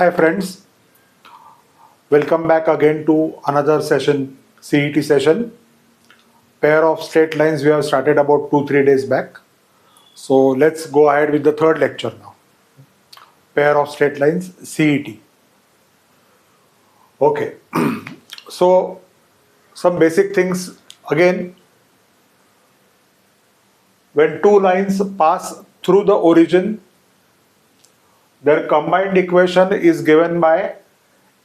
Hi friends, welcome back again to another session, CET session. Pair of straight lines we have started about 2-3 days back. So let's go ahead with the third lecture now. Pair of straight lines, CET. Okay, so some basic things again. When two lines pass through the origin, their combined equation is given by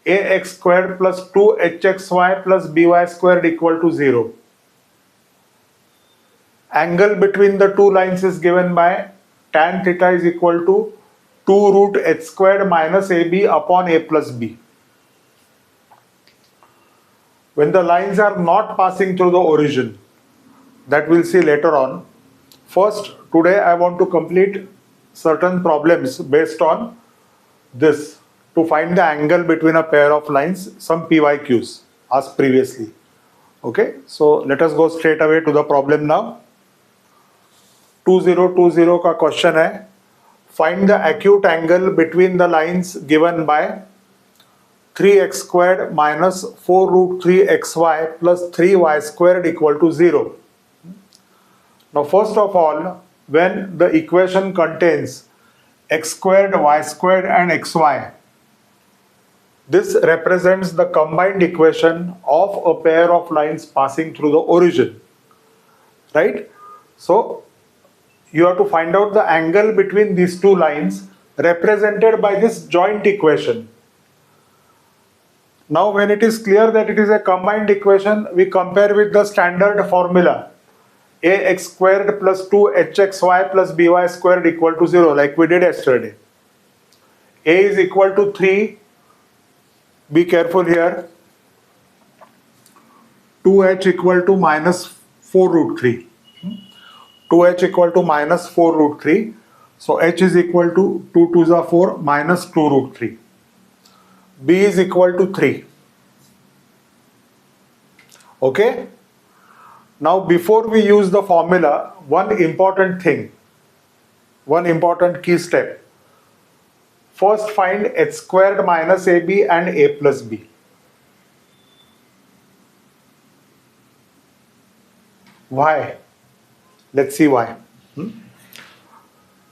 ax squared plus 2hxy plus by squared equal to 0. Angle between the two lines is given by tan theta is equal to 2 root h squared minus ab upon a plus b. When the lines are not passing through the origin, that we'll see later on. First, today I want to complete certain problems based on this to find the angle between a pair of lines, some PYQs as previously. Okay, so let us go straight away to the problem now. 2020 का question है, find the acute angle between the lines given by 3x squared minus 4 root 3xy plus 3y squared equal to 0. Now first of all, when the equation contains x squared, y squared and xy, this represents the combined equation of a pair of lines passing through the origin, right? So you have to find out the angle between these two lines represented by this joint equation. Now when it is clear that it is a combined equation, we compare with the standard formula ax squared plus 2hxy plus by squared equal to 0, like we did yesterday. A is equal to 3, be careful here, 2h equal to minus 4 root 3. 2h equal to minus 4 root 3. So h is equal to 2 2s are 4 minus 2 root 3. B is equal to 3. Okay. Now before we use the formula, one important thing, one important key step. First find h squared minus ab and a plus b. Why? Let's see why.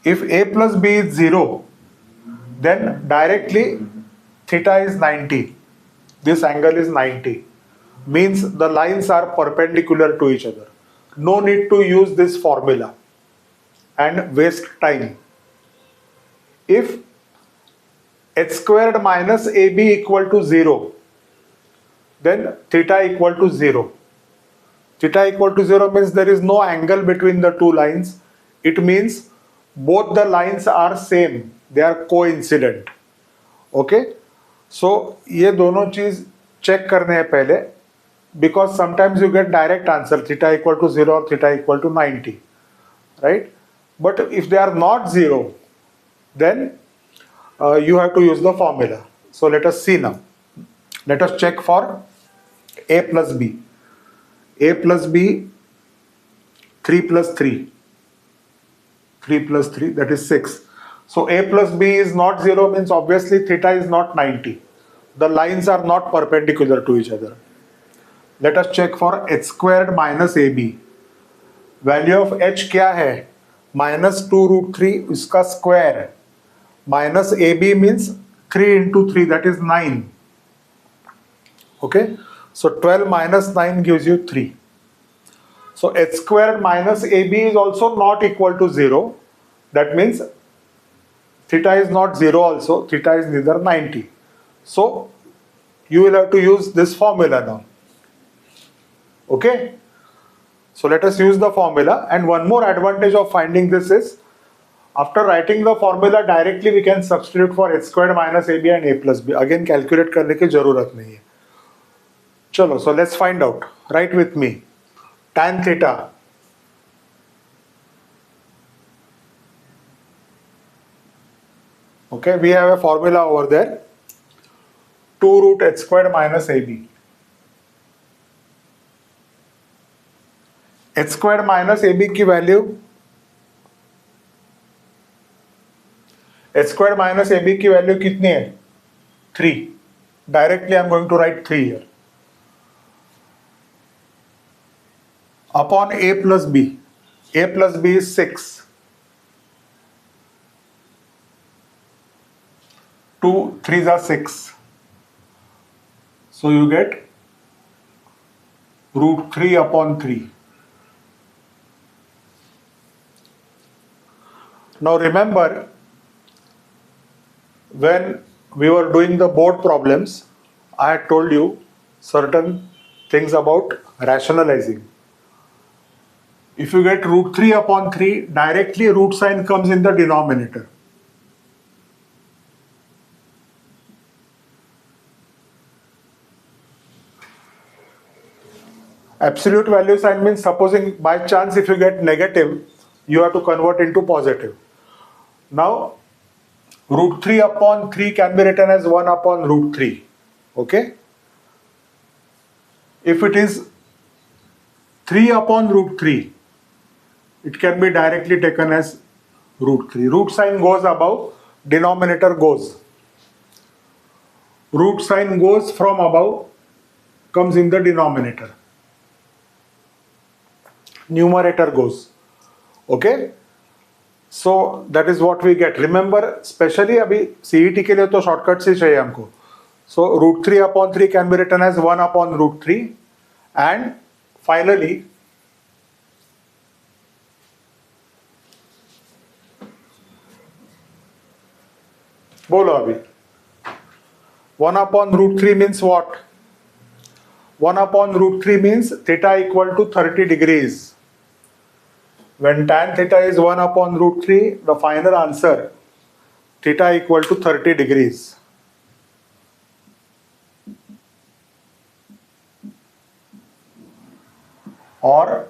If a plus b is 0, then directly theta is 90. This angle is 90. Means the lines are perpendicular to each other. No need to use this formula and waste time. If h squared minus ab equal to 0, then theta equal to 0. Theta equal to 0 means there is no angle between the two lines. It means both the lines are same. They are coincident. Okay. So ये दोनों चीज check करने हैं पहले, because sometimes you get direct answer theta equal to 0 or theta equal to 90, right? But if they are not 0, then you have to use the formula. So let us see now. Let us check for a plus b. A plus b, 3 plus 3. 3 plus 3, that is 6. So a plus b is not 0 means obviously theta is not 90. The lines are not perpendicular to each other. Let us check for h squared minus ab. Value of h क्या है? Minus 2 root 3, इसका square. Minus ab means 3 into 3, that is 9. Okay. So 12 minus 9 gives you 3. So h squared minus ab is also not equal to 0. That means theta is not 0 also. Theta is neither 90. So you will have to use this formula now. Okay. So let us use the formula. And one more advantage of finding this is, after writing the formula directly, we can substitute for h squared minus ab and a plus b. Again calculate करने की जरूरत नहीं है. चलो, so let's find out. Write with me. Tan theta. Okay, we have a formula over there. 2 root h squared minus ab. h squared minus ab की value, h squared minus ab की value कितनी है? 3. Directly I am going to write 3 here. Upon a plus b. A plus b is 6. 2 3s are 6. So you get root 3 upon 3. Now remember, when we were doing the board problems, I had told you certain things about rationalizing. If you get root 3 upon 3, directly root sign comes in the denominator. Absolute value sign means supposing by chance if you get negative, you have to convert into positive. Now, root 3 upon 3 can be written as 1 upon root 3. Okay? If it is 3 upon root 3, it can be directly taken as root 3. Root sign goes above, denominator goes. Root sign goes from above, comes in the denominator. Numerator goes. Okay? So that is what we get. Remember, especially अभी CET के लिए तो shortcut से चाहिए हमको. So root 3 upon 3 can be written as 1 upon root 3. And finally, बोलो अभी. 1 upon root 3 means what? 1 upon root 3 means theta equal to 30 degrees. When tan theta is 1 upon root 3, the final answer, theta equal to 30 degrees. Or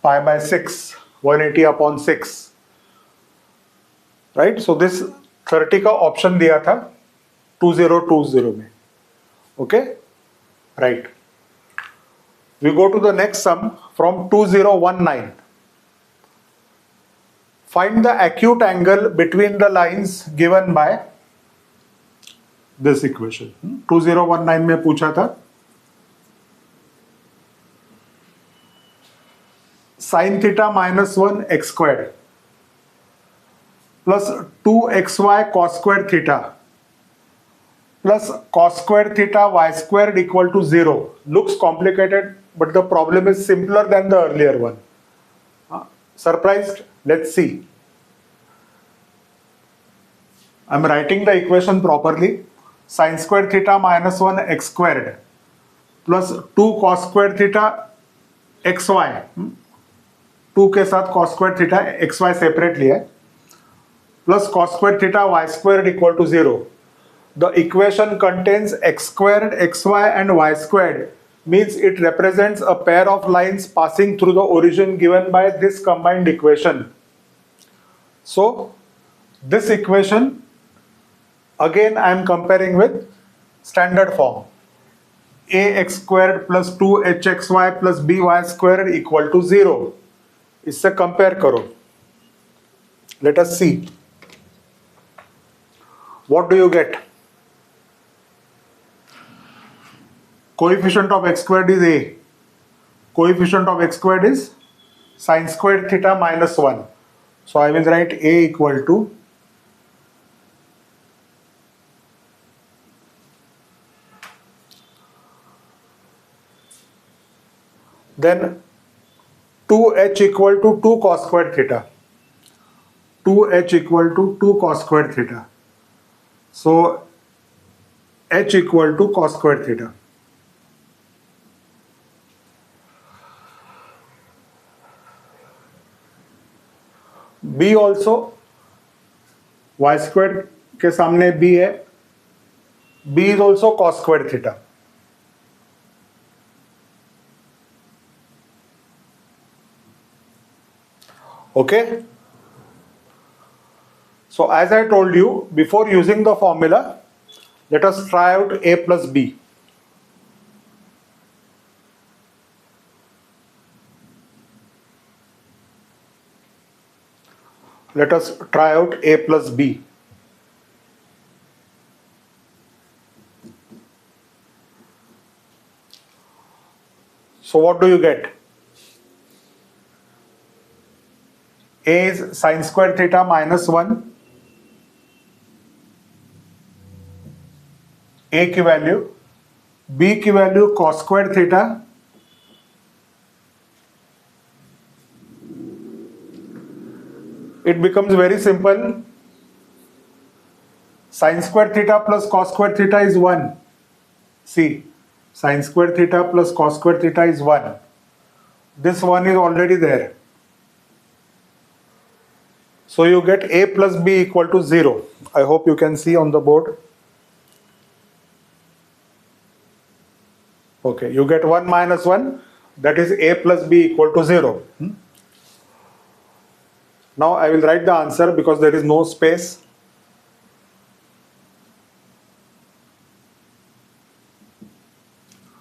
pi by 6, 180 upon 6. Right? So this 30 का option दिया था 2020 में. Okay? Right. We go to the next sum from 2019. Find the acute angle between the lines given by this equation. 2019 में पूछा था sin theta minus 1 x squared plus 2xy cos squared theta plus cos squared theta y squared equal to 0. Looks complicated, but the problem is simpler than the earlier one. Surprised? Let's see. I'm writing the equation properly. Sin squared theta minus 1 x squared plus 2 cos squared theta xy. 2 के साथ cos squared theta xy separately है plus cos squared theta y squared equal to 0. The equation contains x squared, xy and y squared, means it represents a pair of lines passing through the origin given by this combined equation. So this equation again I am comparing with standard form. ax squared plus 2hxy plus by squared equal to 0. इससे compare करो. Let us see. What do you get? Coefficient of x squared is a. Coefficient of x squared is sin squared theta minus 1. So I will write a equal to then 2h equal to 2 cos squared theta. 2h equal to 2 cos squared theta. So h equal to cos squared theta. b also, y squared के सामने b है. b is also cos squared theta. Okay? So as I told you, before using the formula, let us try out a plus b. Let us try out a plus b. So what do you get? A is sine square theta minus 1. A की value, B की value cos square theta, it becomes very simple. Sin square theta plus cos square theta is 1. See, sin square theta plus cos square theta is 1. This 1 is already there. So you get A plus B equal to 0. I hope you can see on the board. Okay, you get 1 minus 1, that is A plus B equal to 0. Now I will write the answer because there is no space.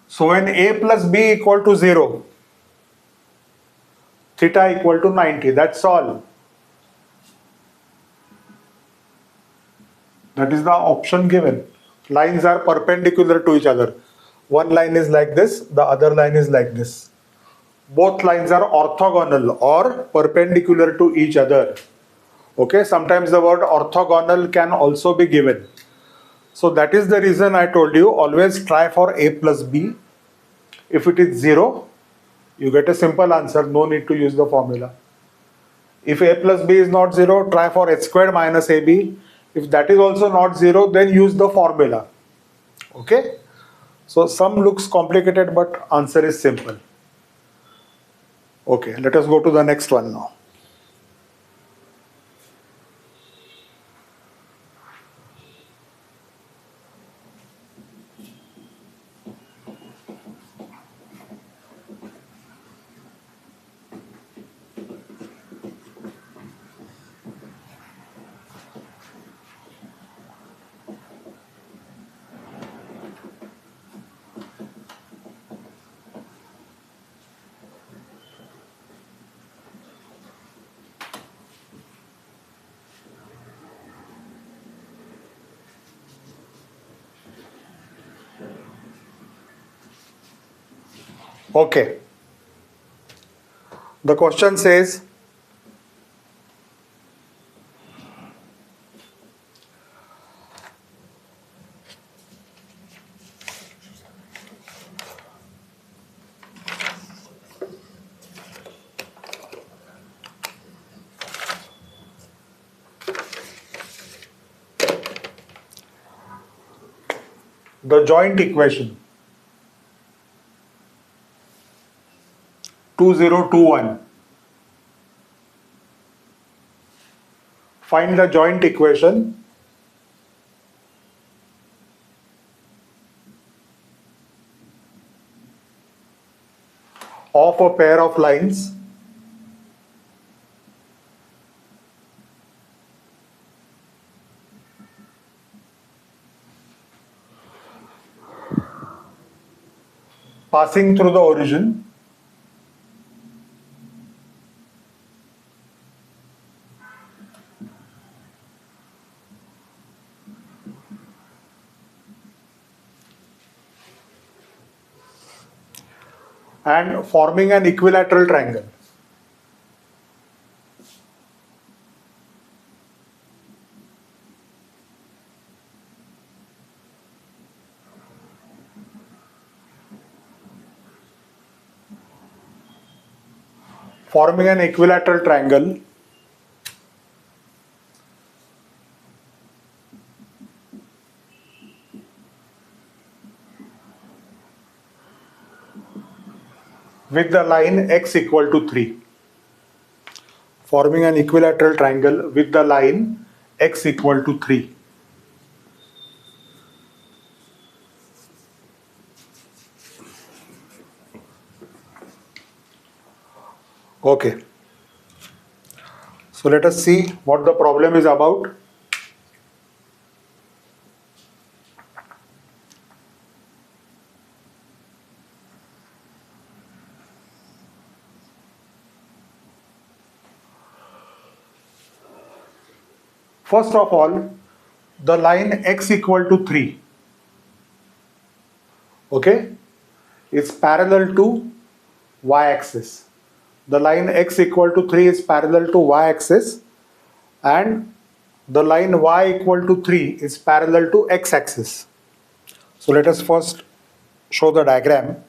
So when A plus B equal to 0, theta equal to 90, that's all. That is the option given. Lines are perpendicular to each other. One line is like this, the other line is like this. Both lines are orthogonal or perpendicular to each other. Okay, sometimes the word orthogonal can also be given. So that is the reason I told you, always try for A plus B. If it is 0, you get a simple answer, no need to use the formula. If A plus B is not 0, try for h squared minus AB. If that is also not 0, then use the formula. Okay? So sum looks complicated, but answer is simple. Okay, let us go to the next one now. Okay. The question says, the joint equation 2021. Find the joint equation of a pair of lines passing through the origin and forming an equilateral triangle. Forming an equilateral triangle with the line x equal to 3. Forming an equilateral triangle with the line x equal to 3. Okay. So let us see what the problem is about. First of all, the line x equal to 3, okay, is parallel to y-axis. The line x equal to 3 is parallel to y-axis, and the line y equal to 3 is parallel to x-axis. So let us first show the diagram.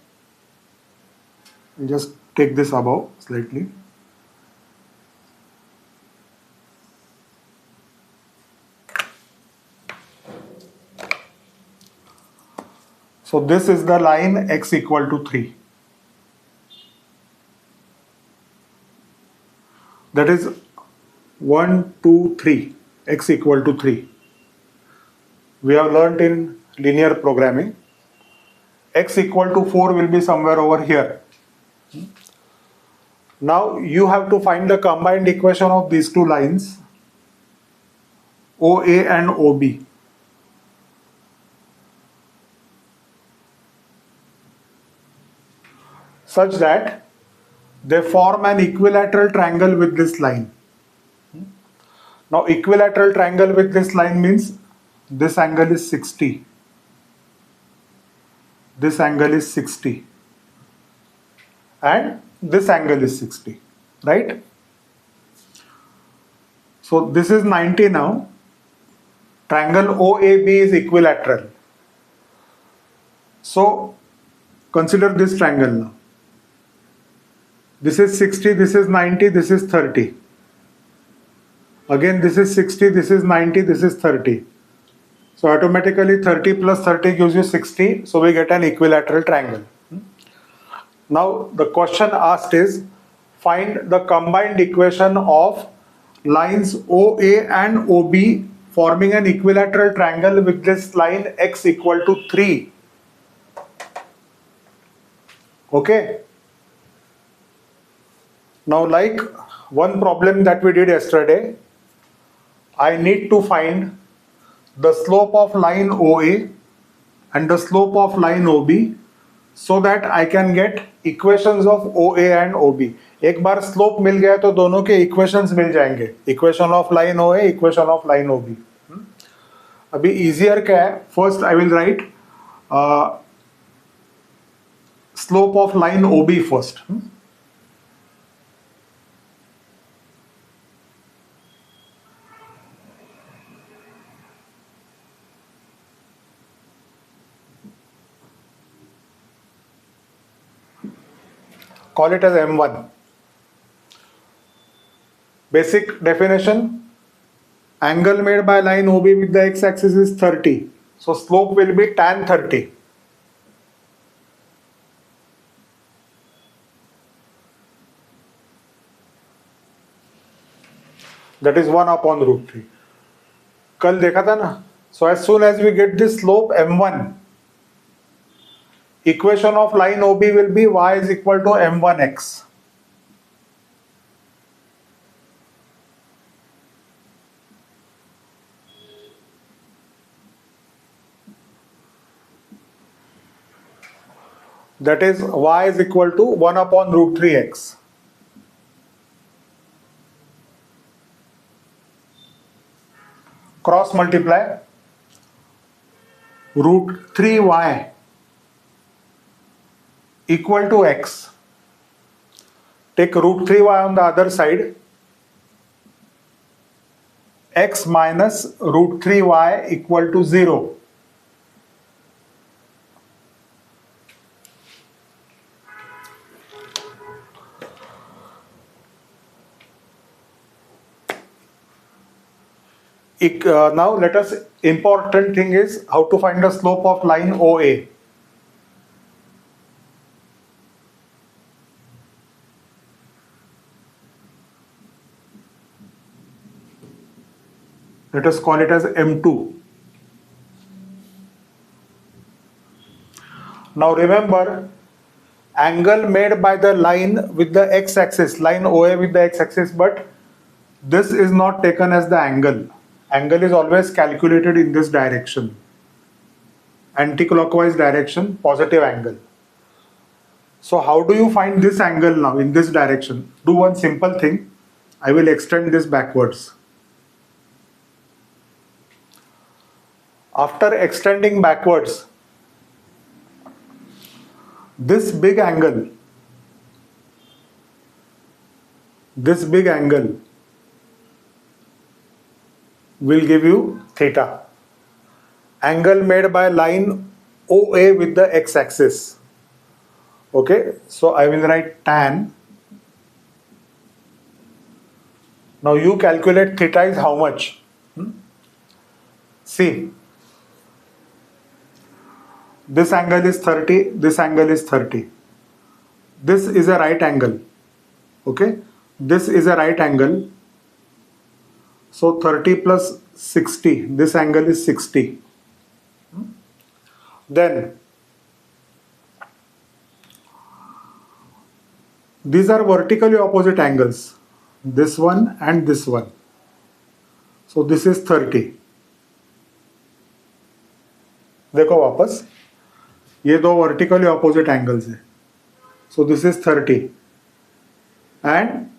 Just take this above slightly. So this is the line x equal to 3. That is 1, 2, 3, x equal to 3. We have learnt in linear programming. X equal to 4 will be somewhere over here. Now you have to find the combined equation of these two lines, OA and OB. Such that they form an equilateral triangle with this line. Now equilateral triangle with this line means this angle is 60. This angle is 60. And this angle is 60. Right? So this is 90 now. Triangle OAB is equilateral. So consider this triangle now. This is 60, this is 90, this is 30. Again, this is 60, this is 90, this is 30. So automatically 30 plus 30 gives you 60. So we get an equilateral triangle. Now the question asked is, find the combined equation of lines OA and OB forming an equilateral triangle with this line x equal to 3. Okay. Now, like one problem that we did yesterday, I need to find the slope of line OA and the slope of line OB so that I can get equations of OA and OB. एक बार slope मिल गया तो दोनों के equations मिल जाएंगे. Equation of line OA, equation of line OB. अभी easier क्या है? First I will write slope of line OB first. Call it as M1. Basic definition, angle made by line OB with the x-axis is 30. So slope will be tan 30. That is 1 upon root 3. कल देखा था ना? So as soon as we get this slope M1, equation of line OB will be y is equal to m1x. That is y is equal to 1 upon root 3x. Cross multiply root 3y equal to x. Take root 3y on the other side. X minus root 3y equal to 0. Now let us, important thing is how to find the slope of line OA. Let us call it as M2. Now remember, angle made by the line with the x-axis, line OA with the x-axis, but this is not taken as the angle. Angle is always calculated in this direction. Anti-clockwise direction, positive angle. So how do you find this angle now in this direction? Do one simple thing. I will extend this backwards. After extending backwards, this big angle This big angle will give you theta. Angle made by line OA with the x-axis. Okay, so I will write tan. Now you calculate theta is how much? See, this angle is 30, this angle is 30. This is a right angle. Okay, this is a right angle. So 30 plus 60, this angle is 60. Then these are vertically opposite angles, this one and this one. So this is 30. देखो वापस, ये दो vertically opposite angles है. So this is 30. And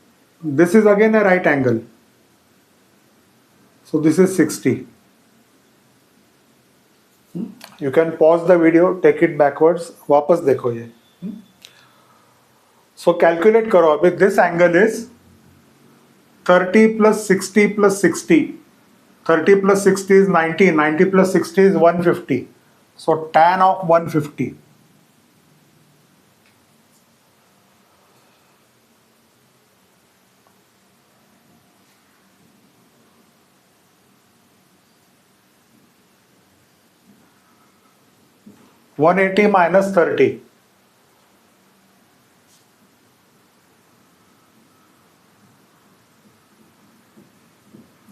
this is again a right angle. So this is 60. You can pause the video, take it backwards. वापस देखो ये. So calculate करो अभी. This angle is 30 plus 60 plus 60. 30 plus 60 is 90. 90 plus 60 is 150. So tan of 150. (180 minus 30).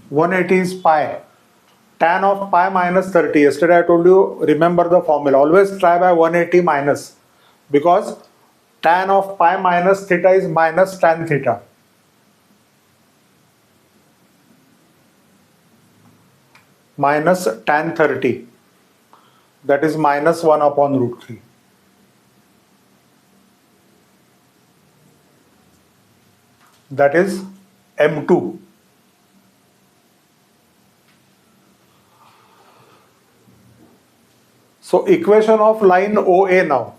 180 is pi. Tan of pi minus 30. Yesterday I told you, remember the formula. Always try by 180 minus. Because tan of pi minus theta is minus tan theta. Minus tan 30. That is minus 1 upon root 3. That is M2. So equation of line OA now.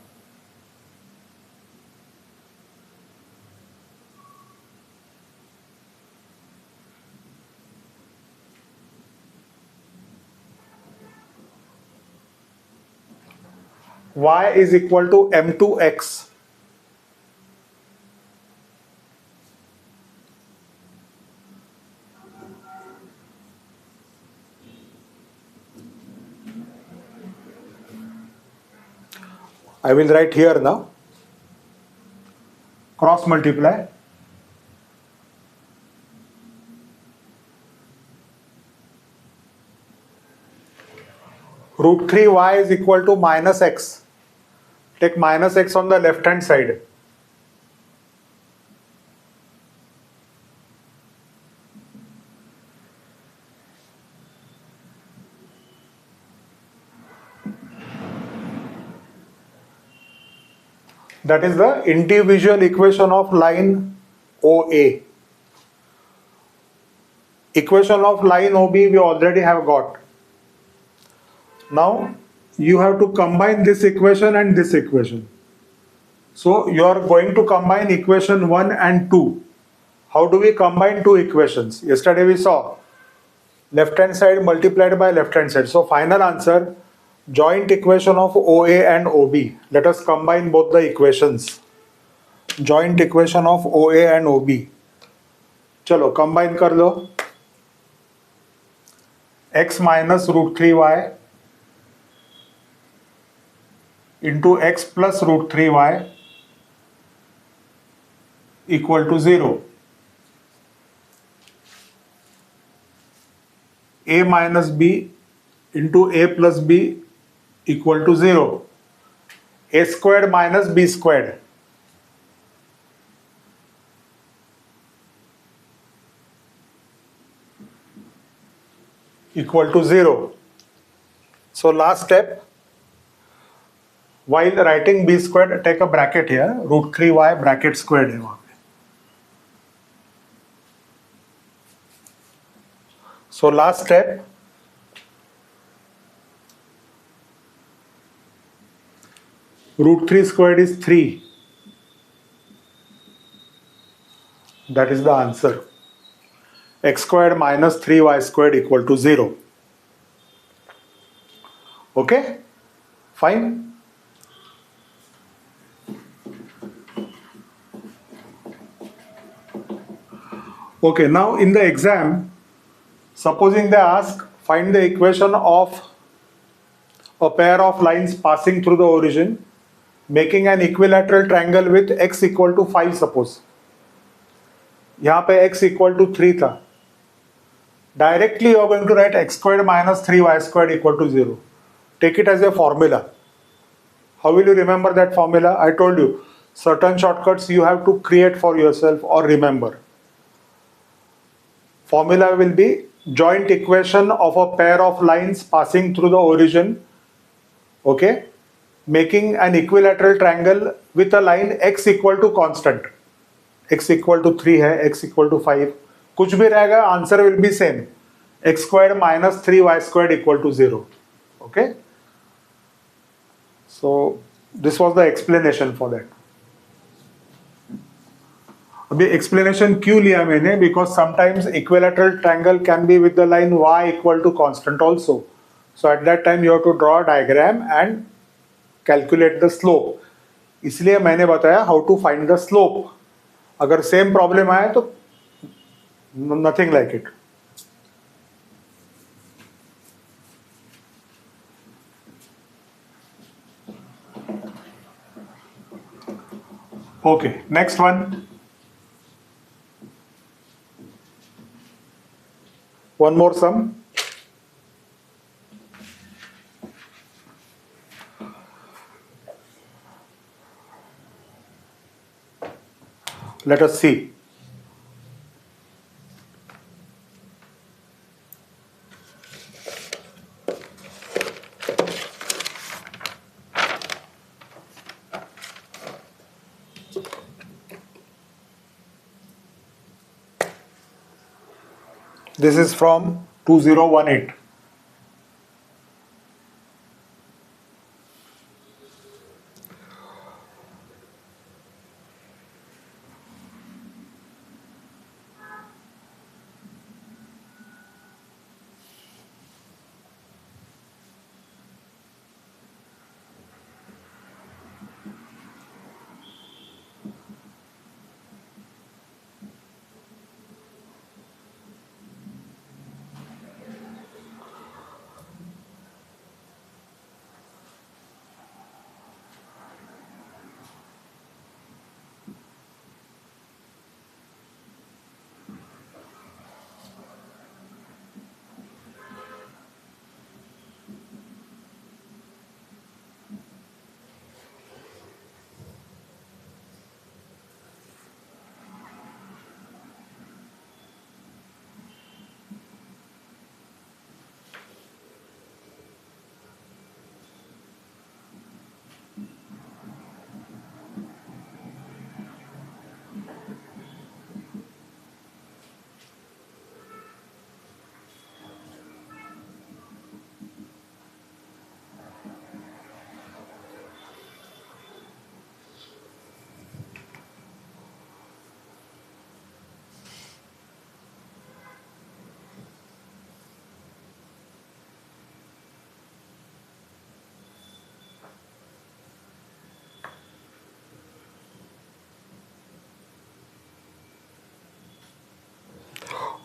Y is equal to M2x. I will write here now. Cross multiply. Root 3y is equal to minus x. Take minus x on the left hand side. That is the individual equation of line OA. Equation of line OB we already have got. Now you have to combine this equation and this equation. So you are going to combine equation 1 and 2. How do we combine two equations? Yesterday we saw left hand side multiplied by left hand side. So final answer, joint equation of OA and OB. Let us combine both the equations. Joint equation of OA and OB. चलो combine कर लो. X minus root 3y into x plus root 3y equal to 0. A minus b into a plus b equal to 0. A squared minus b squared equal to 0. So last step, while writing b squared, take a bracket here, root 3y bracket squared है वहाँ पे. So last step, root 3 squared is 3. That is the answer. X squared minus 3y squared equal to 0. Okay, fine. Okay, now in the exam, supposing they ask find the equation of a pair of lines passing through the origin making an equilateral triangle with x equal to 5 suppose. यहाँ पे x equal to 3 था. Directly you are going to write x squared minus 3y squared equal to 0. Take it as a formula. How will you remember that formula? I told you, certain shortcuts you have to create for yourself or remember. Formula will be joint equation of a pair of lines passing through the origin, okay, making an equilateral triangle with a line x equal to constant. X equal to 3 है, x equal to 5, कुछ भी रहेगा, answer will be same. X squared minus 3y squared equal to 0. Okay. So this was the explanation for that. अभी explanation क्यों लिया मैंने? Because sometimes equilateral triangle can be with the line y equal to constant also. So at that time you have to draw a diagram and calculate the slope. इसलिए मैंने बताया how to find the slope. अगर same problem आए तो nothing like it. Okay, next one more sum. Let us see. This is from 2018.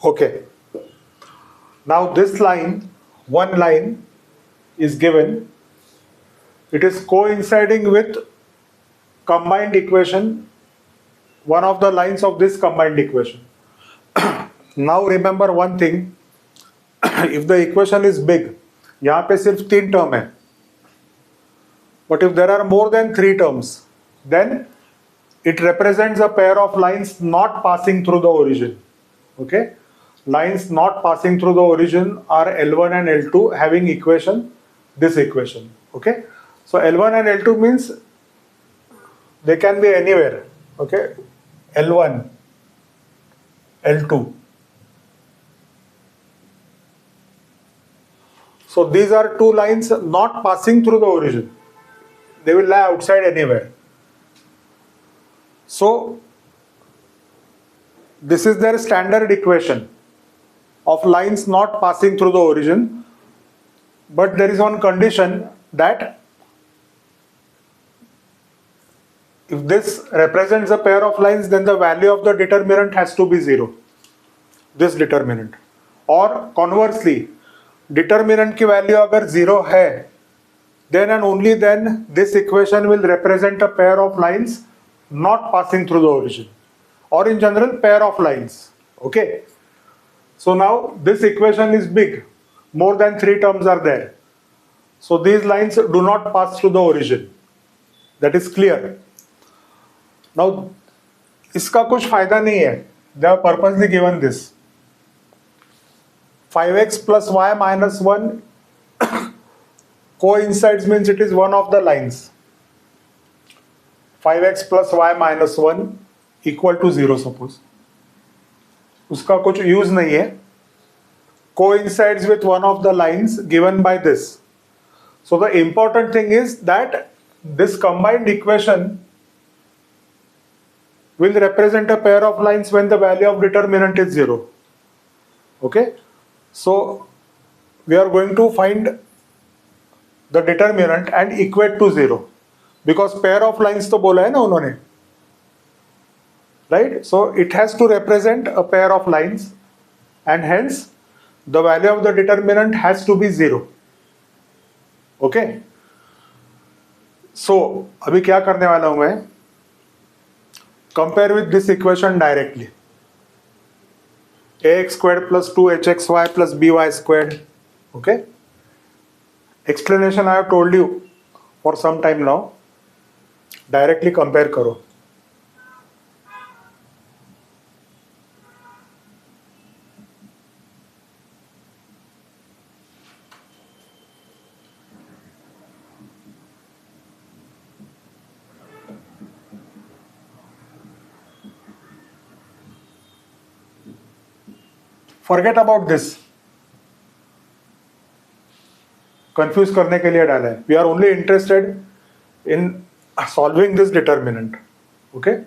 Okay. Now this line, one line is given. It is coinciding with combined equation, one of the lines of this combined equation. Now remember one thing, if the equation is big, यहाँ पे सिर्फ 3 term है. But if there are more than 3 terms, then it represents a pair of lines not passing through the origin. Okay? Lines not passing through the origin are L1 and L2 having equation, this equation. Okay? So L1 and L2 means they can be anywhere. Okay? L1, L2. So these are two lines not passing through the origin. They will lie outside anywhere. So this is their standard equation of lines not passing through the origin, but there is one condition that if this represents a pair of lines, then the value of the determinant has to be 0, this determinant. Or conversely, determinant की value अगर 0 है, then and only then this equation will represent a pair of lines not passing through the origin, or in general pair of lines. Okay, so now this equation is big, more than 3 terms are there, so these lines do not pass through the origin. That is clear. Now इसका कुछ फायदा नहीं है. They are purposely given this 5x plus y minus 1 coincides, means it is one of the lines. 5x plus y minus 1 equal to 0 suppose. उसका कुछ use नहीं है. Coincides with one of the lines given by this. So the important thing is that this combined equation will represent a pair of lines when the value of determinant is 0. Okay, so we are going to find the determinant and equate to 0, because pair of lines तो बोला है ना उन्होंने, right? So it has to represent a pair of lines, and hence the value of the determinant has to be 0. Okay, so अभी क्या करने वाला हूं मैं, compare with this equation directly. ax squared plus 2hxy plus by squared. Okay, explanation I have told you for some time now. Directly compare करो. Forget about this. Confuse करने के लिए डाला है. We are only interested in solving this determinant. Okay.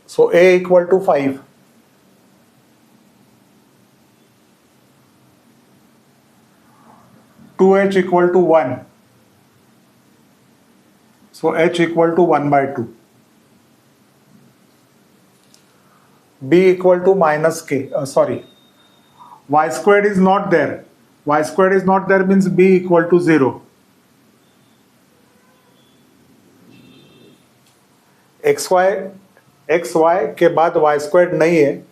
So a equal to 5. Two h equal to 1. So h equal to 1 by 2. b equal to minus k. Sorry. Y squared is not there. Y squared is not there means b equal to 0. xy के बाद y squared नहीं है,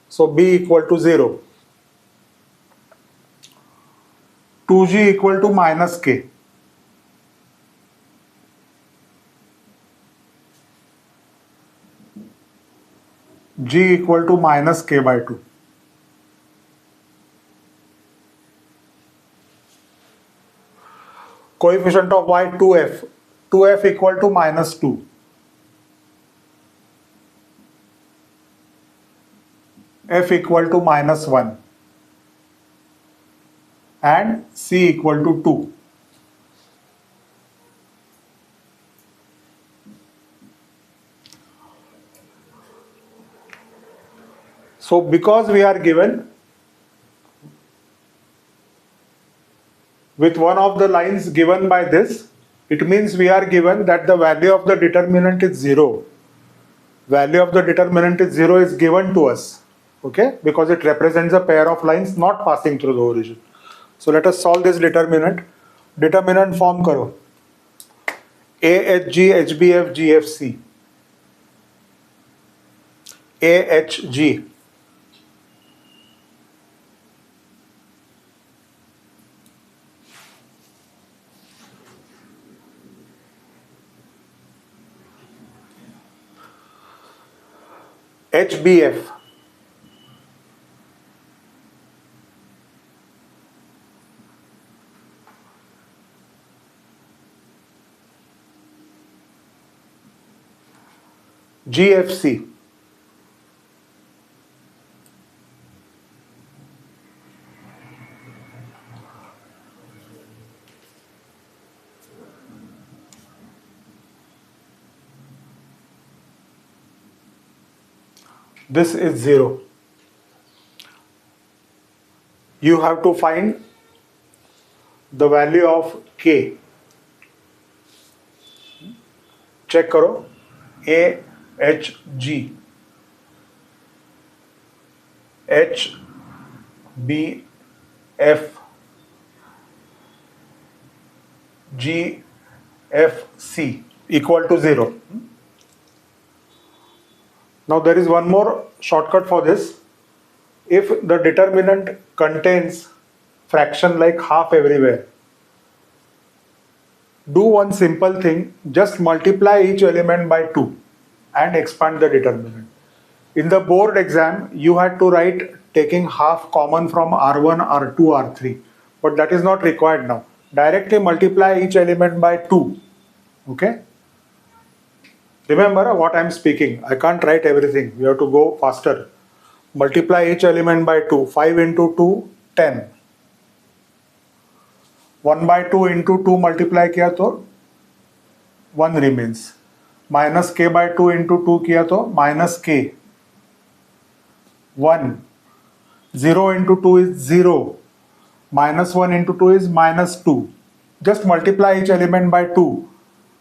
so b equal to 0. 2g equal to minus k. g equal to minus k by 2. Coefficient of y 2f. 2f equal to minus 2. f equal to minus 1. And c equal to 2. So because we are given with one of the lines given by this, it means we are given that the value of the determinant is 0. Value of the determinant is 0 is given to us. Okay, because it represents a pair of lines not passing through the origin. So let us solve this determinant. Determinant form करो. AHG HBF GFC. AHG. HBF. GFC. this is 0. You have to find the value of k. Check करो. A H G H B F G F C equal to 0. Now there is one more shortcut for this. If the determinant contains fraction like half everywhere, do one simple thing, just multiply each element by 2 and expand the determinant. In the board exam, you had to write taking half common from R1, R2, R3, but that is not required now. Directly multiply each element by 2. Okay? Remember what I am speaking. I can't write everything. We have to go faster. Multiply each element by 2. 5 into 2, 10. 1 by 2 into 2 multiply किया तो 1 remains. Minus k by 2 into 2 किया तो minus k. 1. 0 into 2 is 0. Minus 1 into 2 is minus 2. Just multiply each element by 2.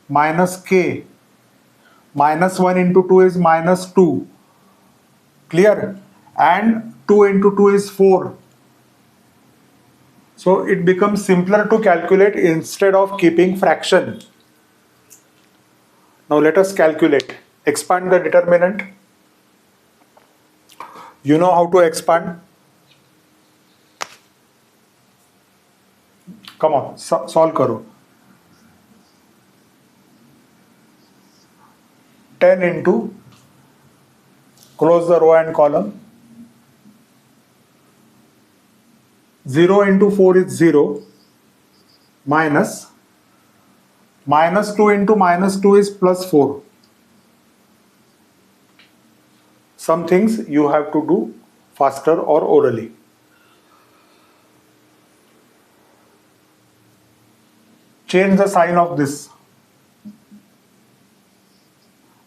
Minus k. Minus 1 into 2 is minus 2. Clear? And 2 into 2 is 4. So it becomes simpler to calculate instead of keeping fraction. Now let us calculate. Expand the determinant. You know how to expand? Come on, solve karo. 10 into, close the row and column. 0 into 4 is 0, minus 2 into minus 2 is plus 4. Some things you have to do faster or orally. Change the sign of this.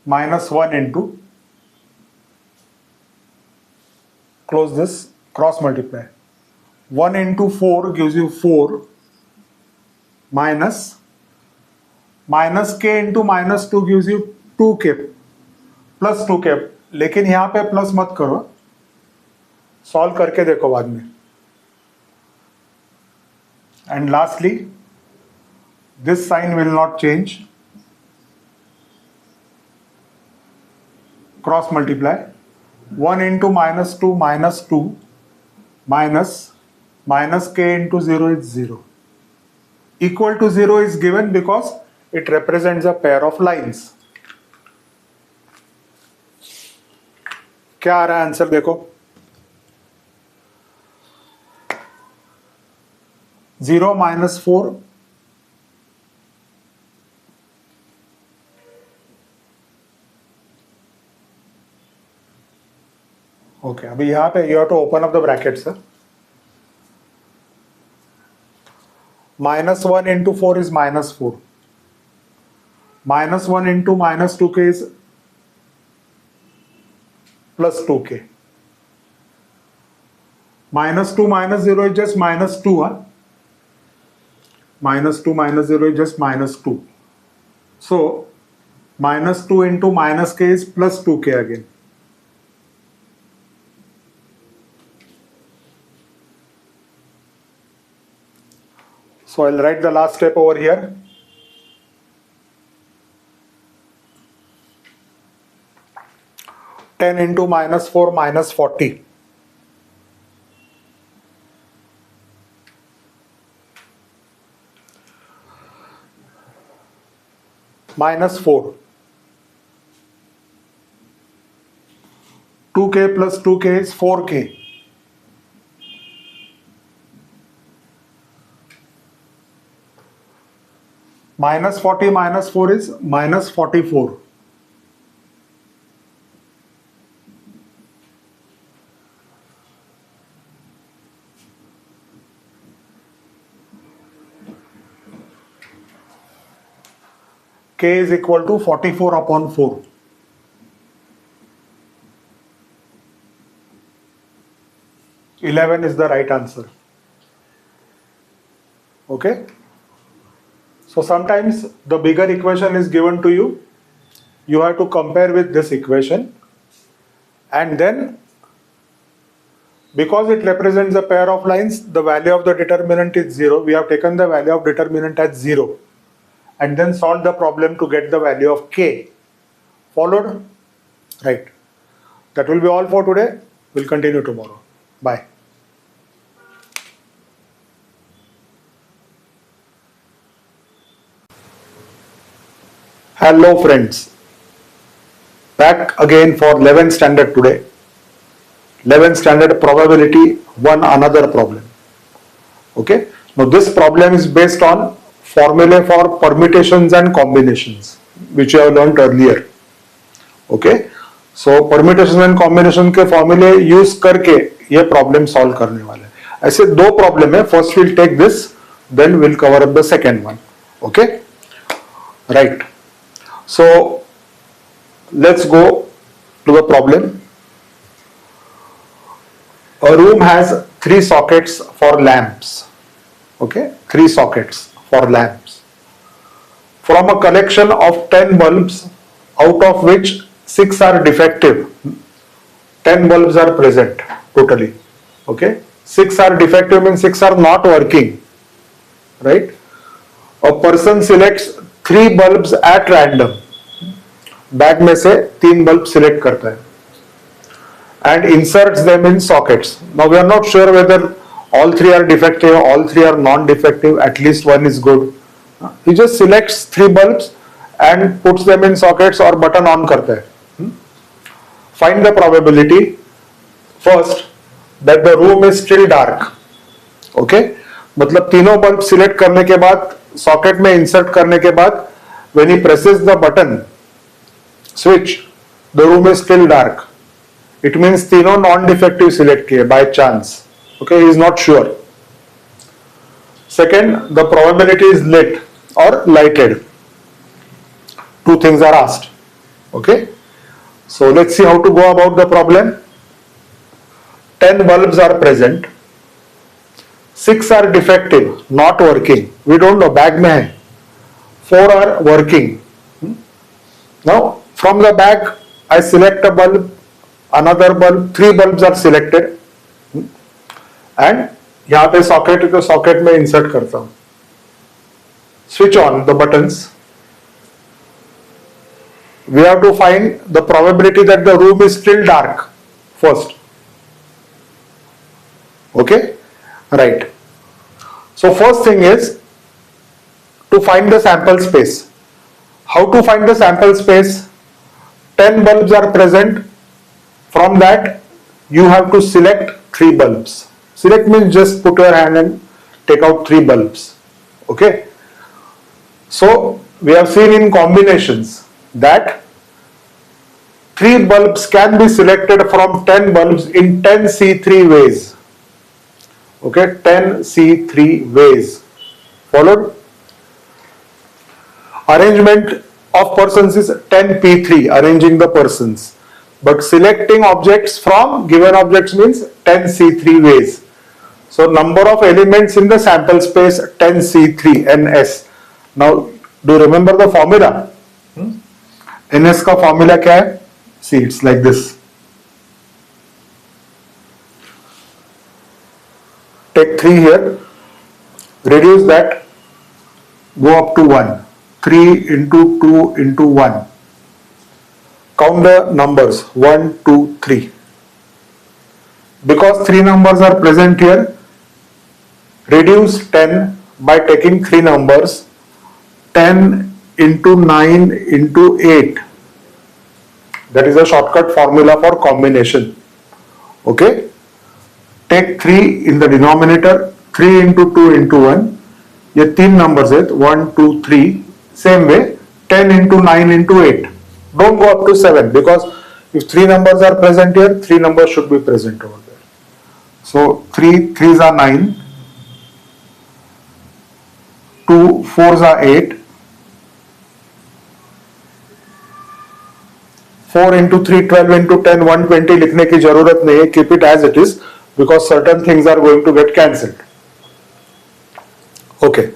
Minus 1 into, close this, cross multiply. 1 into 4 gives you 4, minus k into minus 2 gives you 2k, plus 2k. लेकिन यहाँ पे plus मत करो, solve करके देखो बाद में. And lastly, this sign will not change. Cross multiply. 1 into minus 2 minus k into 0 is 0. Equal to 0 is given because it represents a pair of lines. क्या आ रहा है आंसर देखो. 0 minus 4 ओके. अभी यहाँ पे you have to open up the bracket sir. Minus 1 into 4 is minus 4. Minus 1 into minus 2k is plus 2k. Minus 2 minus 0 is just minus 2. Huh? Minus 2 minus 0 is just minus 2. So minus 2 into minus k is plus 2k again. So I'll write the last step over here. Ten into minus 4 minus 40. Minus 4. 2k plus 2k is 4k. Minus 40 minus 4 is minus 44. K is equal to 44 upon 4. 11 is the right answer. Okay. So sometimes the bigger equation is given to you. You have to compare with this equation, and then because it represents a pair of lines, the value of the determinant is 0. We have taken the value of determinant as 0 and then solved the problem to get the value of k. Followed? Right. That will be all for today. We'll continue tomorrow. Bye. Hello friends. Back again for 11th standard today. 11th standard probability, one another problem. Okay. Now this problem is based on formulae for permutations and combinations, which you have learned earlier. Okay. So permutation and combination के formulae use करके ये problem solve करने वाले हैं. ऐसे दो problem है. First we'll take this, then we'll cover up the second one. Okay. Right. So let's go to the problem. A room has 3 sockets for lamps. Okay, 3 sockets for lamps. From a collection of 10 bulbs, out of which 6 are defective, 10 bulbs are present totally. Okay, 6 are defective means 6 are not working. Right? A person selects 3 bulbs at random. Bag में से 3 bulb select करता है and inserts them in sockets. Now we are not sure whether all 3 are defective, all 3 are non-defective, at least one is good. He just selects 3 bulbs and puts them in sockets or button on करता है. Find the probability first that the room is still dark. Okay? मतलब तीनों bulb select करने के बाद socket में insert करने के बाद when he presses the button switch, the room is still dark. It means तीनों non-defective select किए by chance. Okay, he is not sure. Second, the probability is lit or lighted. 2 things are asked. Okay, so let's see how to go about the problem. 10 bulbs are present. 6 are defective, not working. We don't know, bag में है. 4 are working. Now from the bag I select a bulb, another bulb, 3 bulbs are selected and यहाँ पे socket को socket में insert करता हूँ. Switch on the buttons. We have to find the probability that the room is still dark first. Okay, right. So first thing is to find the sample space. How to find the sample space? 10 bulbs are present. From that you have to select 3 bulbs. Select means just put your hand and take out 3 bulbs. Okay. So we have seen in combinations that 3 bulbs can be selected from 10 bulbs in 10 C3 ways. Okay, 10 C3 ways. Followed? Arrangement of persons is 10 P3, arranging the persons. But selecting objects from given objects means 10 C3 ways. So number of elements in the sample space 10 C3 NS. Now do you remember the formula? NS का formula क्या है? See, it's like this. Take 3 here. Reduce that. Go up to 1. 3 into 2 into 1. Count the numbers 1, 2, 3. Because 3 numbers are present here, reduce 10 by taking 3 numbers. 10 into 9 into 8. That is a shortcut formula for combination. Okay. Take 3 in the denominator. 3 into 2 into 1. ये 3 numbers है 1, 2, 3. Same way 10 into 9 into 8. Don't go up to 7 because if 3 numbers are present here, 3 numbers should be present over there. So 3 3s are 9, 2 4s are 8, 4 into 3 12 into 10 120 लिखने की जरूरत नहीं है. Keep it as it is. because certain things are going to get cancelled. Okay,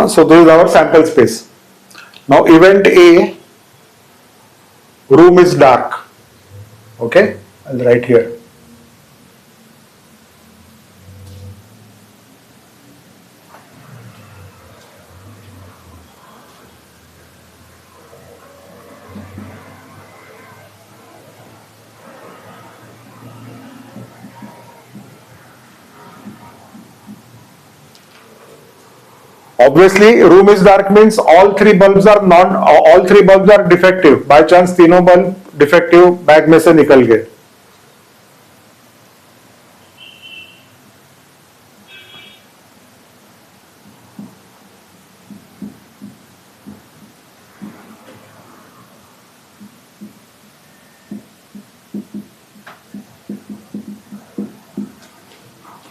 so this is our sample space. Now event A, room is dark. Okay, I'll write here. Obviously, room is dark means all three bulbs are defective. By chance तीनों bulb defective bag में से निकल गए.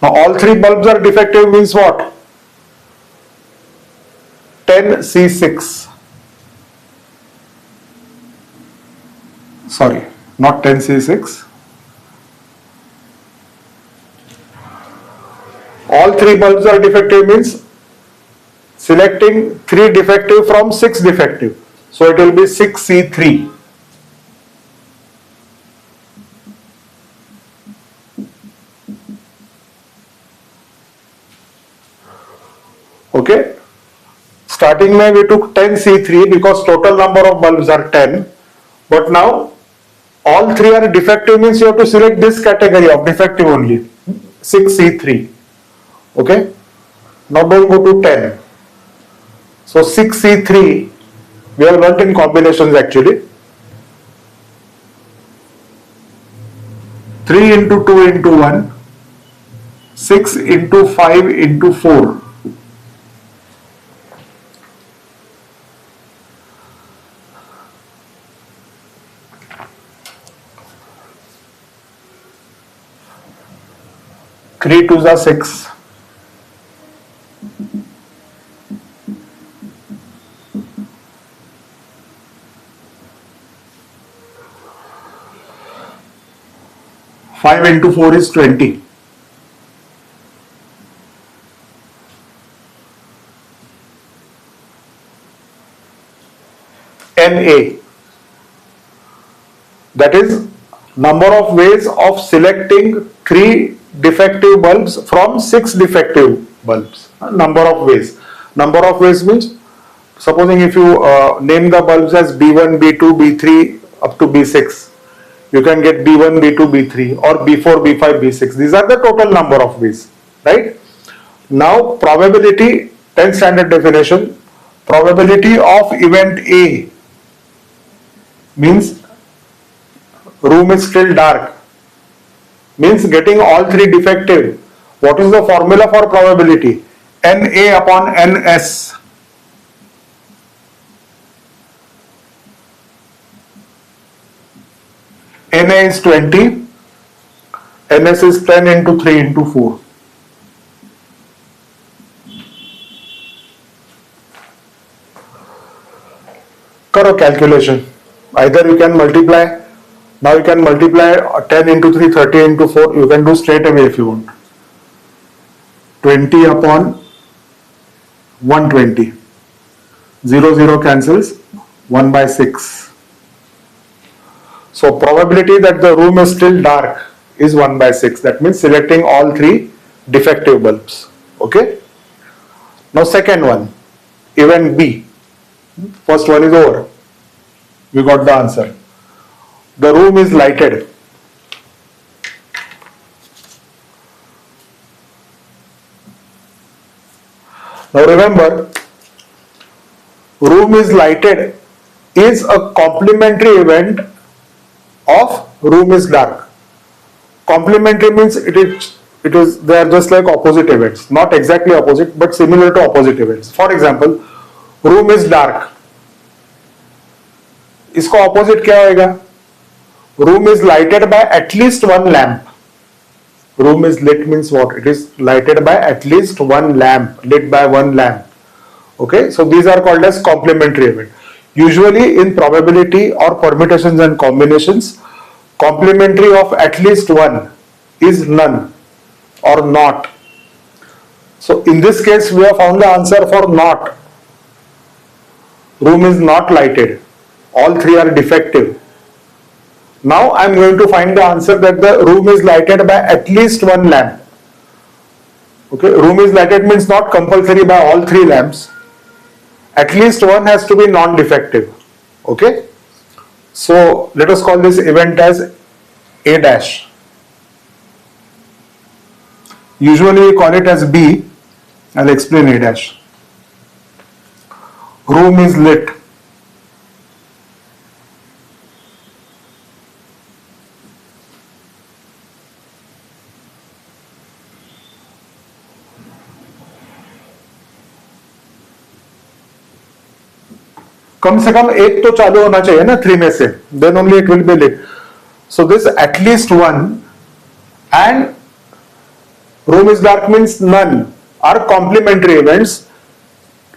Now all three bulbs are defective means what? 10C6. Sorry, not 10C6. All three bulbs are defective means selecting 3 defective from 6 defective. So it will be 6C3. Okay. Starting में we took 10C3 because total number of bulbs are 10. But now all 3 are defective means you have to select this category of defective only. 6C3. Okay. Now don't go to 10. So 6C3 we have learnt in combinations actually. 3 into 2 into 1. 6 into 5 into 4. 3 2s are 6. 5 into 4 is 20. NA. That is number of ways of selecting 3 defective bulbs from 6 defective bulbs. Number of ways. Number of ways means, supposing if you name the bulbs as B1, B2, B3 up to B6, you can get B1, B2, B3 or B4, B5, B6. These are the total number of ways, right? Now probability, 10th standard definition, probability of event A means room is still dark, means getting all 3 defective. What is the formula for probability? NA upon NS. NA is 20, NS is 10 into 3 into 4. Karo calculation. Either you can multiply. Now you can multiply 10 into 3, 30 into 4. You can do straight away if you want. 20 upon 120. 0, 0 cancels. 1 by 6. So probability that the room is still dark is 1 by 6. That means selecting all 3 defective bulbs. Okay. Now second one. Event B. First one is over. We got the answer. The room is lighted. Now remember, room is lighted is a complementary event of room is dark. Complementary means it is they are just like opposite events, not exactly opposite but similar to opposite events. For example, room is dark. इसको opposite क्या होएगा? Room is lighted by at least one lamp. Room is lit means what? It is lighted by at least one lamp, lit by one lamp. Okay, so these are called as complementary event. Usually in probability or permutations and combinations, complementary of at least one is none. or not. So in this case we have found the answer for not. Room is not lighted. All three are defective. Now I am going to find the answer that the room is lighted by at least one lamp. Okay, room is lighted means not compulsory by all three lamps. At least one has to be non-defective. Okay, so let us call this event as A dash. Usually we call it as B. I'll explain A dash. Room is lit. कम से कम एक तो चालू होना चाहिए ना three में से, then only it will be lit. So this at least one and room is dark means none are complementary events.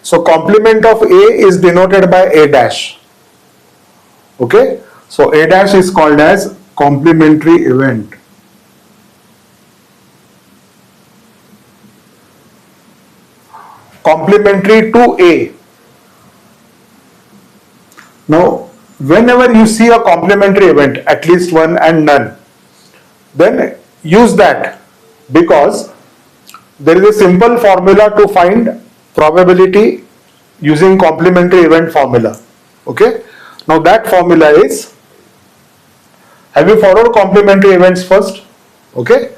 So complement of A is denoted by A dash. Okay, so A dash is called as complementary event. Complementary to A. Now, whenever you see a complementary event, at least one and none, then use that, because there is a simple formula to find probability using complementary event formula. Okay. Now that formula is, have you followed complementary events first? Okay.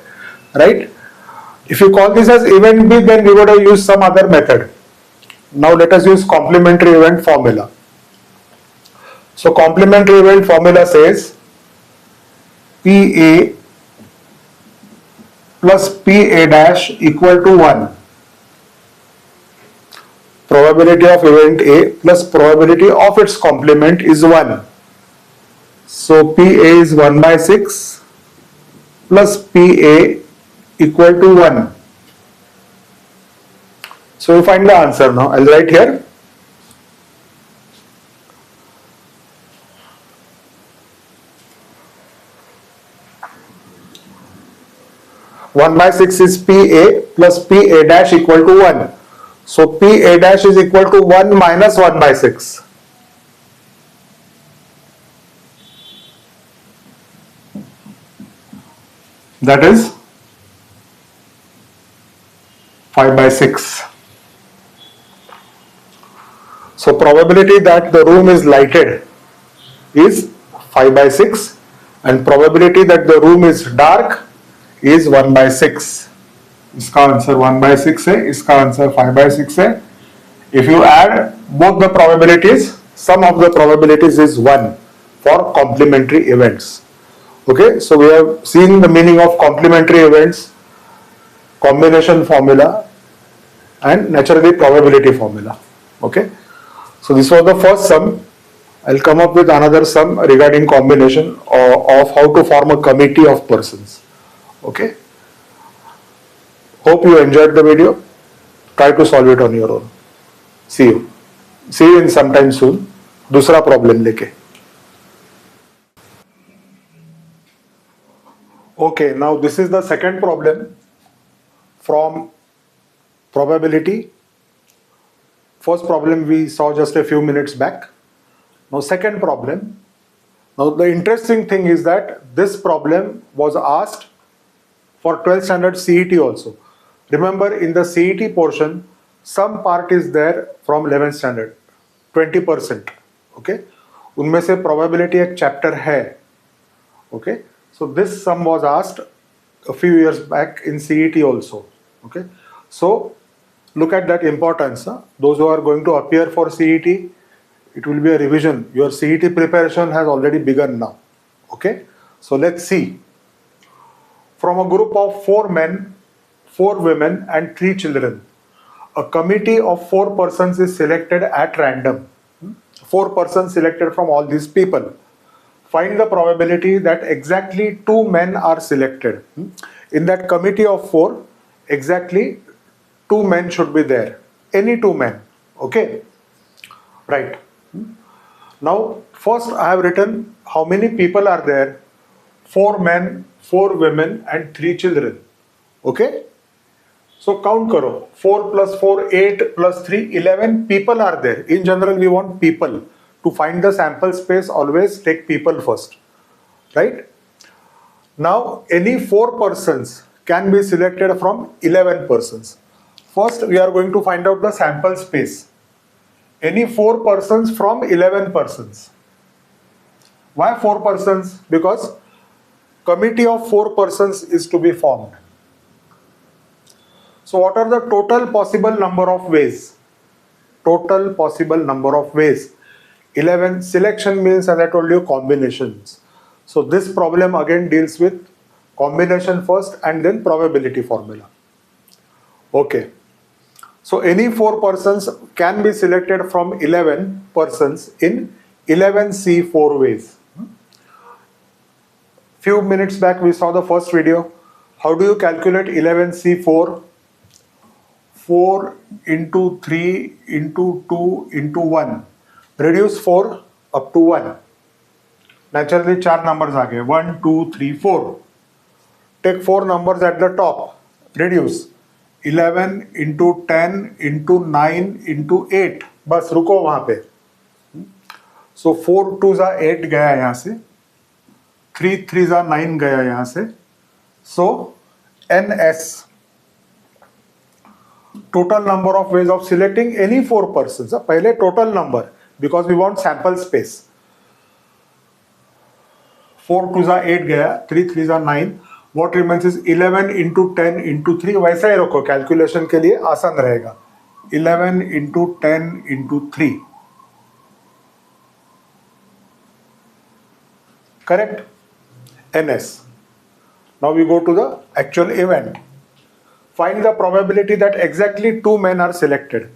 Right. If you call this as event B, then we would have used some other method. Now let us use complementary event formula. So complementary event formula says PA plus PA dash equal to 1. Probability of event A plus probability of its complement is 1. So PA is 1 by 6 plus PA equal to 1. So you find the answer now. I'll write here. One by 6 is PA plus PA dash equal to 1. So PA dash is equal to 1 minus 1 by 6. That is 5 by 6. So probability that the room is lighted is 5 by 6 and probability that the room is dark is 1 by 6. इसका answer 1 by 6 है, इसका answer 5 by 6 है. If you add both the probabilities, sum of the probabilities is 1 for complementary events. Okay, so we have seen the meaning of complementary events, combination formula, and naturally probability formula. Okay, so this was the first sum. I'll come up with another sum regarding combination of how to form a committee of persons. Okay, hope you enjoyed the video. Try to solve it on your own. See you in sometime soon. दूसरा problem लेके. Okay, now this is the second problem from probability. First problem we saw just a few minutes back. Now second problem. Now the interesting thing is that this problem was asked for 12th standard CET also. Remember, in the CET portion, some part is there from 11th standard, 20%. Okay, उनमें से probability एक chapter है. Okay, so this sum was asked a few years back in CET also. Okay, so look at that importance. Those who are going to appear for CET, it will be a revision. Your CET preparation has already begun now. Okay, so let's see. From a group of 4 men, 4 women and 3 children, a committee of 4 persons is selected at random. 4 persons selected from all these people. Find the probability that exactly 2 men are selected. In that committee of 4, exactly 2 men should be there. Any 2 men. Okay. Right. Now, first I have written how many people are there. 4 men, 4 women and 3 children. Okay, so count karo, 4 plus 4 8 plus 3 11 people are there. In general we want people. To find the sample space, always take people first, right? Now any 4 persons can be selected from 11 persons. First we are going to find out the sample space. Any 4 persons from 11 persons. Why 4 persons? Because committee of 4 persons is to be formed. So what are the total possible number of ways? Total possible number of ways. 11. Selection means, as I told you, combinations. So this problem again deals with combination first and then probability formula. Okay. So any 4 persons can be selected from 11 persons in 11C 4 ways. Few minutes back we saw the first video. How do you calculate 11C 4? 4 into 3 into 2 into 1. Reduce 4 up to 1. Naturally 4 numbers आ गए. 1, 2, 3, 4. Take 4 numbers at the top. Reduce. 11 into 10 into 9 into 8. बस रुको वहाँ पे. So 4 2s are 8 गया यहाँ से. 3 3s are 9 गया यहाँ से. So NS. Total number of ways of selecting any 4 persons. पहले total number, because we want sample space. 4 2s are 8 गया, 3 3s are 9. What remains is 11 into 10 into 3. वैसा ही रखो, calculation के लिए आसान रहेगा. 11 into 10 into 3. Correct? NS. Now we go to the actual event. Find the probability that exactly 2 men are selected.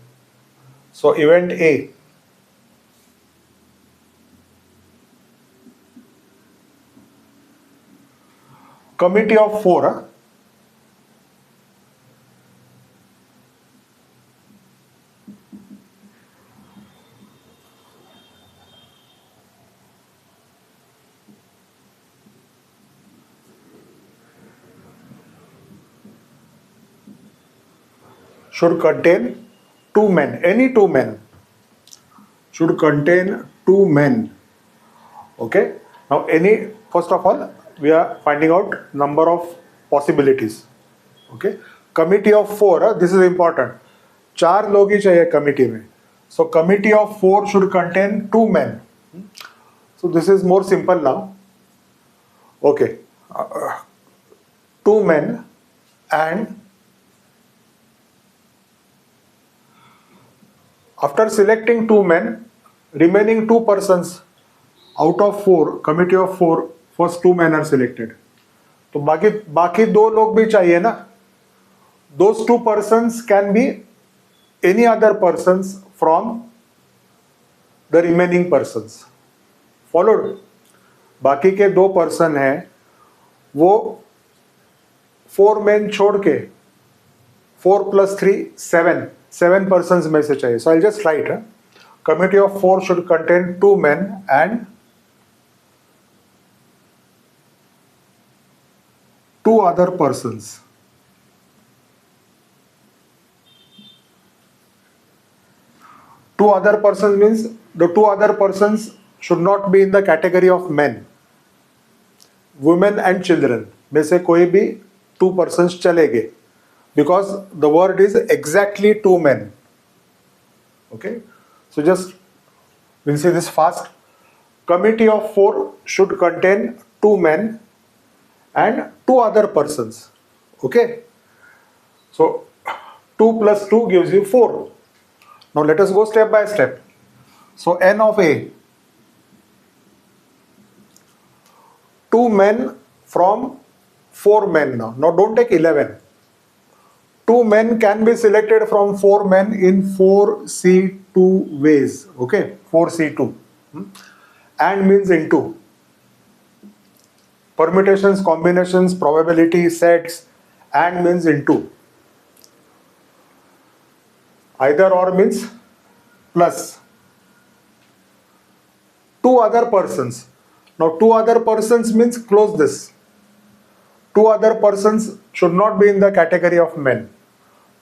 So event A. Committee of 4. Should contain 2 men. Any 2 men should contain 2 men. Okay. Now first of all we are finding out number of possibilities. Okay. Committee of 4. This is important. 4 लोग ही चाहिए committee में. So committee of 4 should contain 2 men. So this is more simple now. Okay. 2 men and after selecting 2 men, remaining 2 persons out of 4, committee of 4, first 2 men are selected. तो बाकी 2 लोग भी चाहिए ना. Those 2 persons can be any other persons from the remaining persons. Followed? बाकी के 2 person हैं, वो 4 men छोड़ के 4 plus 3 7 persons में से चाहिए. So I'll just write. Committee of 4 should contain 2 men and 2 other persons. 2 other persons means the 2 other persons should not be in the category of men. Women and children में से कोई भी 2 persons चलेंगे. Because the word is exactly 2 men. Okay, so just we'll say this fast. Committee of 4 should contain 2 men and 2 other persons. Okay, so 2 plus 2 gives you 4. Now let us go step by step. So N of A, 2 men from 4 men. Now don't take 11. 2 men can be selected from 4 men in 4C2 ways. Okay, 4C2. And means into. Permutations, combinations, probability, sets, and means into. Either or means plus. 2 other persons. Now 2 other persons means close this. 2 other persons should not be in the category of men.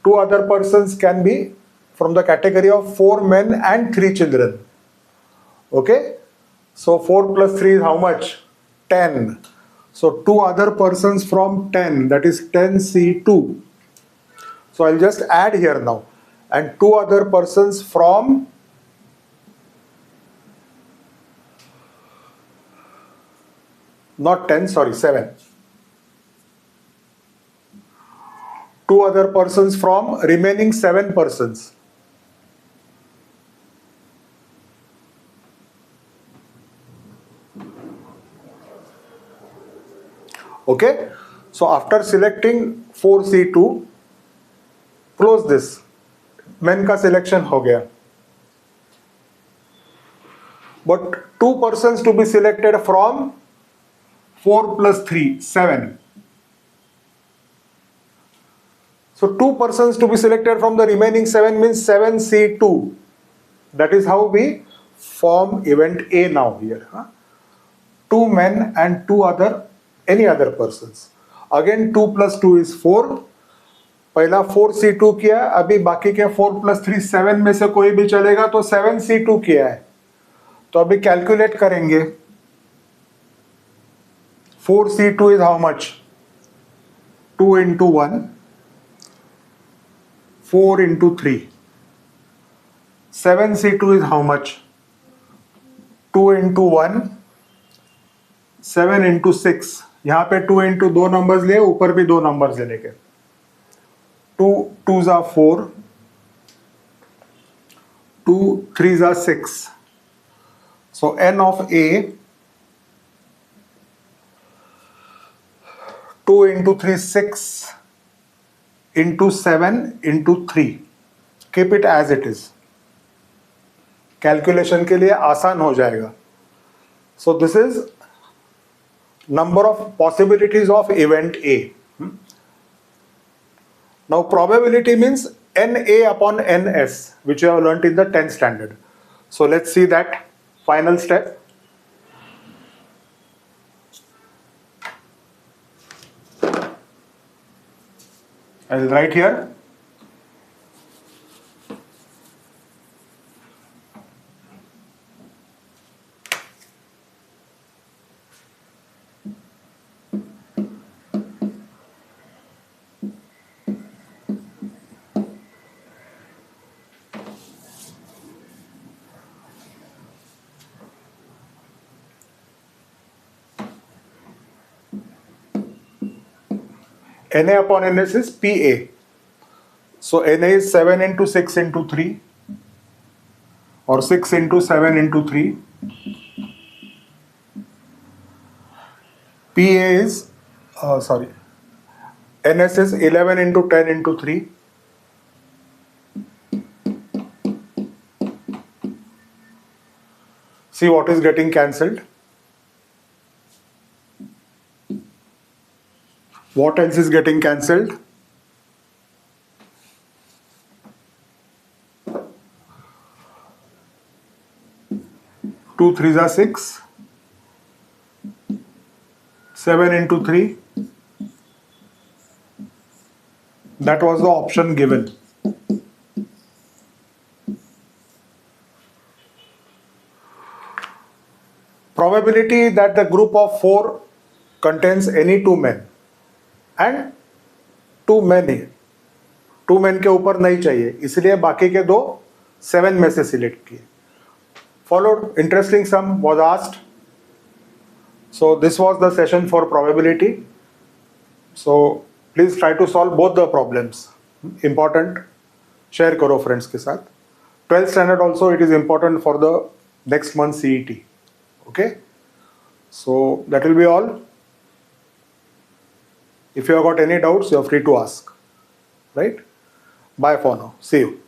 2 other persons can be from the category of 4 men and 3 children. Okay, so 4 plus 3 is how much? 10. So 2 other persons from 10, that is 10C2. So I'll just add here now. And 2 other persons from not 10, sorry, 7. 2 other persons from remaining 7 persons. Okay, so after selecting 4C2, close this. Men का selection हो गया. But 2 persons to be selected from 4 plus 3, 7. So 2 persons to be selected from the remaining 7 means 7C2. That is how we form event A now here. 2 men and 2 other, any other persons. Again 2 plus 2 is 4. पहला 4C2 किया, अभी बाकी के 4 plus 3 7 में से कोई भी चलेगा तो 7C2 किया है. तो अभी कैलकुलेट करेंगे. 4C2 is how much? 2 into 1, 4 into 3. 7C2 is how much? 2 into 1, 7 into 6. यहाँ पे 2 into 2 नंबर्स लिए, ऊपर भी 2 नंबर्स लेने के. 2 2s are 4, 2 3s are 6. So n of A, 2 into 3 6 into 7 into 3. Keep it as it is. Calculation के लिए आसान हो जाएगा. So this is number of possibilities of event A. Now probability means NA upon NS, which you have learnt in the 10th standard. So let's see that final step. I will write here. NA upon NS is PA. So NA is 7 into 6 into 3 or 6 into 7 into 3. PA is, NS is 11 into 10 into 3. See what is getting cancelled. What else is getting cancelled? 2 3s are 6. 7 into 3. That was the option given. Probability that the group of 4 contains any 2 men. And 2 men है, 2 men के ऊपर नहीं चाहिए, इसलिए बाकी के 2 7 में से सिलेक्ट किए. Followed interesting sum was asked. So this was the session for probability. So please try to solve both the problems. Important. Share करो friends के साथ. 12th standard also it is important for the next month CET. Okay. So that will be all. If you have got any doubts, you are free to ask. Right? Bye for now. See you.